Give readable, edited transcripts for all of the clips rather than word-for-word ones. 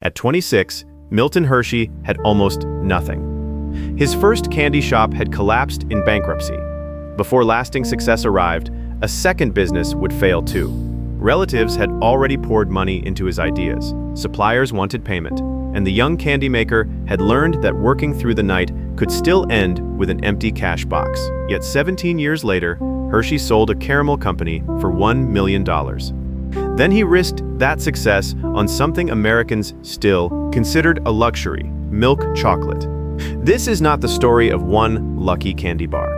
At 26, Milton Hershey had almost nothing. His first candy shop had collapsed in bankruptcy. Before lasting success arrived, a second business would fail too. Relatives had already poured money into his ideas. Suppliers wanted payment, and the young candy maker had learned that working through the night could still end with an empty cash box. Yet 17 years later, Hershey sold a caramel company for $1 million. Then he risked that success on something Americans still considered a luxury: milk chocolate. This is not the story of one lucky candy bar.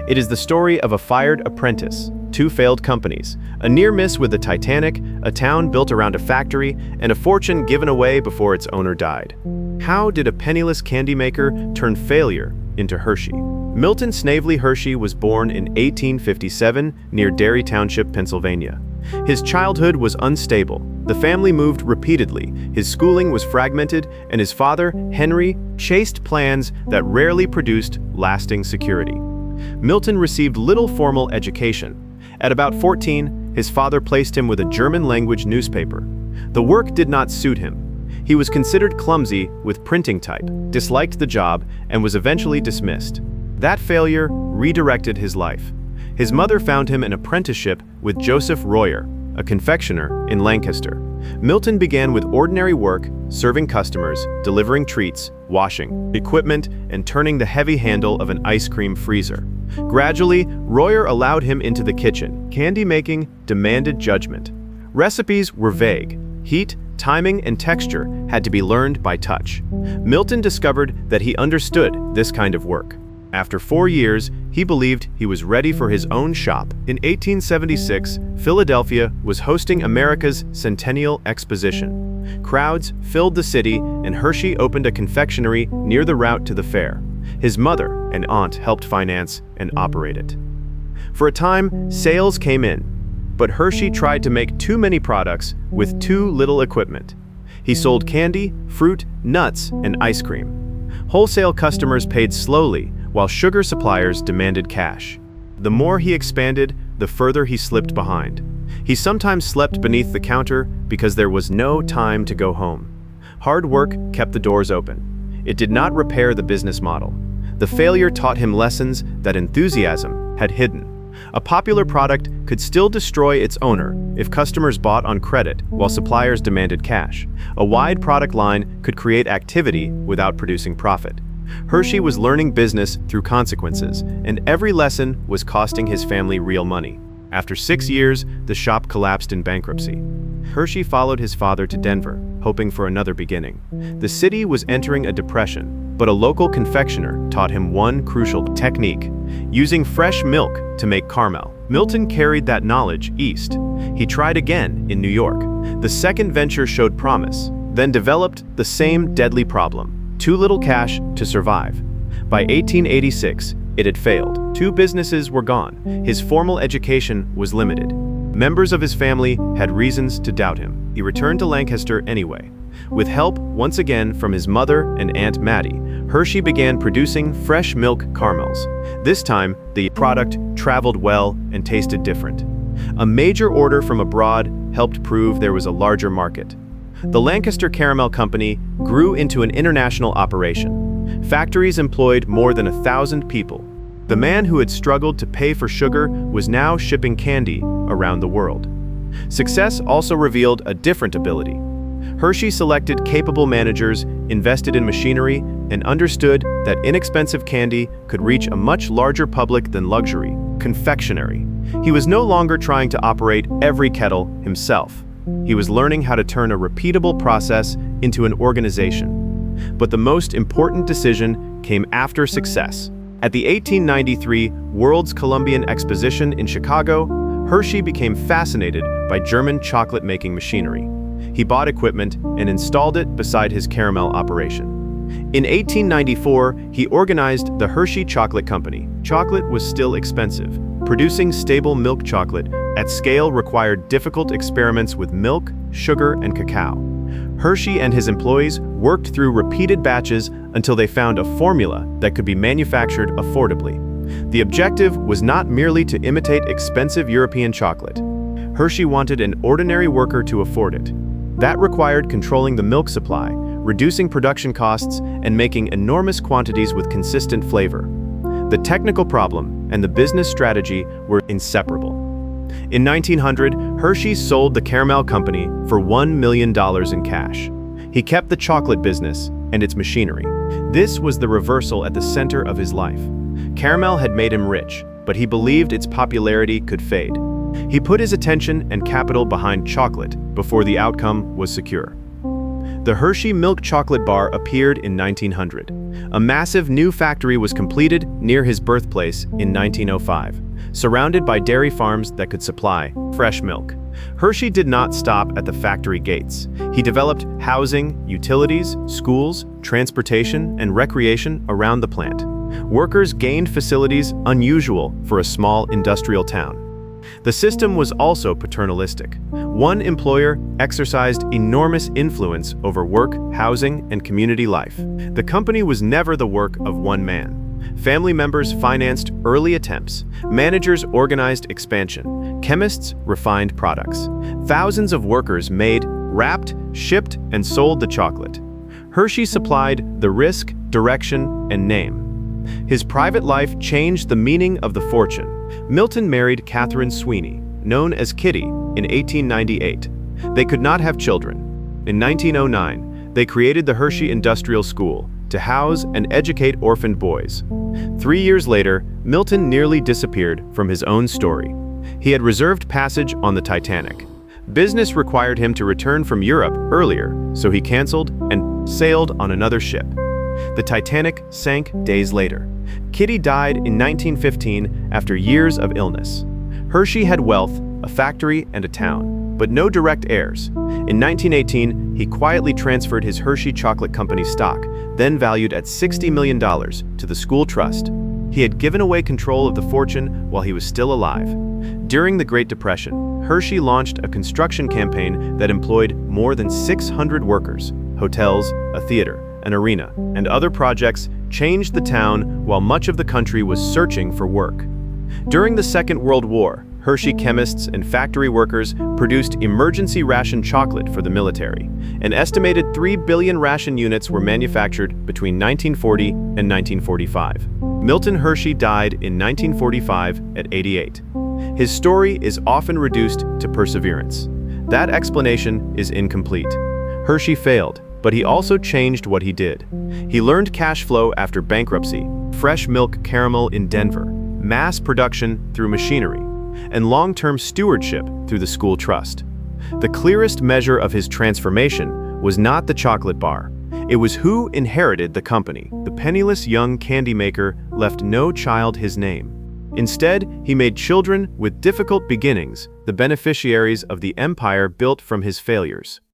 It is the story of a fired apprentice, two failed companies, a near miss with the Titanic, a town built around a factory, and a fortune given away before its owner died. How did a penniless candy maker turn failure into Hershey? Milton Snavely Hershey was born in 1857 near Derry Township, Pennsylvania. His childhood was unstable. The family moved repeatedly, his schooling was fragmented, and his father, Henry, chased plans that rarely produced lasting security. Milton received little formal education. At about 14, his father placed him with a German-language newspaper. The work did not suit him. He was considered clumsy with printing type, disliked the job, and was eventually dismissed. That failure redirected his life. His mother found him an apprenticeship with Joseph Royer, a confectioner in Lancaster. Milton began with ordinary work, serving customers, delivering treats, washing equipment, and turning the heavy handle of an ice cream freezer. Gradually, Royer allowed him into the kitchen. Candy making demanded judgment. Recipes were vague. Heat, timing, and texture had to be learned by touch. Milton discovered that he understood this kind of work. After 4 years, he believed he was ready for his own shop. In 1876, Philadelphia was hosting America's Centennial Exposition. Crowds filled the city, and Hershey opened a confectionery near the route to the fair. His mother and aunt helped finance and operate it. For a time, sales came in, but Hershey tried to make too many products with too little equipment. He sold candy, fruit, nuts, and ice cream. Wholesale customers paid slowly, while sugar suppliers demanded cash. The more he expanded, the further he slipped behind. He sometimes slept beneath the counter because there was no time to go home. Hard work kept the doors open. It did not repair the business model. The failure taught him lessons that enthusiasm had hidden. A popular product could still destroy its owner if customers bought on credit while suppliers demanded cash. A wide product line could create activity without producing profit. Hershey was learning business through consequences, and every lesson was costing his family real money. After 6 years, the shop collapsed in bankruptcy. Hershey followed his father to Denver, hoping for another beginning. The city was entering a depression, but a local confectioner taught him one crucial technique: using fresh milk to make caramel. Milton carried that knowledge east. He tried again in New York. The second venture showed promise, then developed the same deadly problem: too little cash to survive. By 1886, it had failed. 2 businesses were gone. His formal education was limited. Members of his family had reasons to doubt him. He returned to Lancaster anyway. With help, once again, from his mother and Aunt Mattie, Hershey began producing fresh milk caramels. This time, the product traveled well and tasted different. A major order from abroad helped prove there was a larger market. The Lancaster Caramel Company grew into an international operation. Factories employed more than 1,000 people. The man who had struggled to pay for sugar was now shipping candy around the world. Success also revealed a different ability. Hershey selected capable managers, invested in machinery, and understood that inexpensive candy could reach a much larger public than luxury, confectionery. He was no longer trying to operate every kettle himself. He was learning how to turn a repeatable process into an organization. But the most important decision came after success. At the 1893 World's Columbian Exposition in Chicago, Hershey became fascinated by German chocolate-making machinery. He bought equipment and installed it beside his caramel operation. In 1894, he organized the Hershey Chocolate Company. Chocolate was still expensive. Producing stable milk chocolate at scale required difficult experiments with milk, sugar, and cacao. Hershey and his employees worked through repeated batches until they found a formula that could be manufactured affordably. The objective was not merely to imitate expensive European chocolate. Hershey wanted an ordinary worker to afford it. That required controlling the milk supply, reducing production costs, and making enormous quantities with consistent flavor. The technical problem and the business strategy were inseparable. In 1900, Hershey sold the Caramel Company for $1 million in cash. He kept the chocolate business and its machinery. This was the reversal at the center of his life. Caramel had made him rich, but he believed its popularity could fade. He put his attention and capital behind chocolate before the outcome was secure. The Hershey Milk Chocolate Bar appeared in 1900. A massive new factory was completed near his birthplace in 1905, surrounded by dairy farms that could supply fresh milk. Hershey did not stop at the factory gates. He developed housing, utilities, schools, transportation, and recreation around the plant. Workers gained facilities unusual for a small industrial town. The system was also paternalistic. One employer exercised enormous influence over work, housing, and community life. The company was never the work of one man. Family members financed early attempts. Managers organized expansion. Chemists refined products. Thousands of workers made, wrapped, shipped, and sold the chocolate. Hershey supplied the risk, direction, and name. His private life changed the meaning of the fortune. Milton married Catherine Sweeney, known as Kitty, in 1898. They could not have children. In 1909, they created the Hershey Industrial School to house and educate orphaned boys. 3 years later, Milton nearly disappeared from his own story. He had reserved passage on the Titanic. Business required him to return from Europe earlier, so he canceled and sailed on another ship. The Titanic sank days later. Kitty died in 1915 after years of illness. Hershey had wealth, a factory, and a town, but no direct heirs. In 1918, he quietly transferred his Hershey Chocolate Company stock, then valued at $60 million, to the school trust. He had given away control of the fortune while he was still alive. During the Great Depression, Hershey launched a construction campaign that employed more than 600 workers. Hotels, a theater, an arena, and other projects changed the town while much of the country was searching for work. During the Second World War, Hershey chemists and factory workers produced emergency ration chocolate for the military. An estimated 3 billion ration units were manufactured between 1940 and 1945. Milton Hershey died in 1945 at 88. His story is often reduced to perseverance. That explanation is incomplete. Hershey failed, but he also changed what he did. He learned cash flow after bankruptcy, fresh milk caramel in Denver, mass production through machinery, and long-term stewardship through the school trust. The clearest measure of his transformation was not the chocolate bar. It was who inherited the company. The penniless young candy maker left no child his name. Instead, he made children with difficult beginnings the beneficiaries of the empire built from his failures.